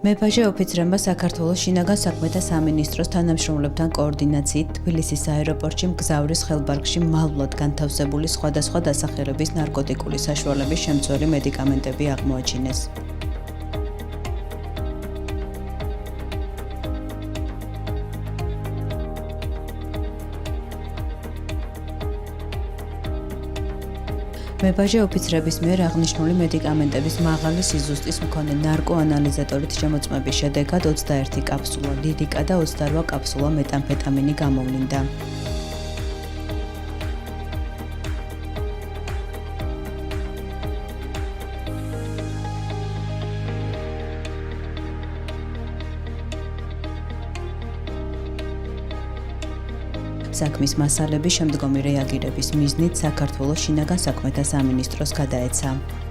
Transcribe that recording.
მეფაჟე ოფიცრებმა საქართველოს შინაგან საქმეთა სამინისტროს თანამშრომლებთან კოორდინაციით თბილისის აეროპორტში მგზავრის ხელბარგში მალულად განთავსებული სხვადასხვა დასახელების ნარკოტიკული საშუალების შემცველი მედიკამენტები აღმოაჩინეს. მეფაჟე ოფიცრების მიერ აღნიშნული მედიკამენტების მაღალი სიზუსტის მქონე ნარკოანალიზატორით შემოწმების შედეგად 21 კაფსულა ლირიკა და 28 კაფსულა მეტამფეტამინი გამოვლინდა. საქმის მასალები შემდგომი რეაგირების მიზნით საქართველოს შინაგან საქმეთა სამინისტროს გადაეცა.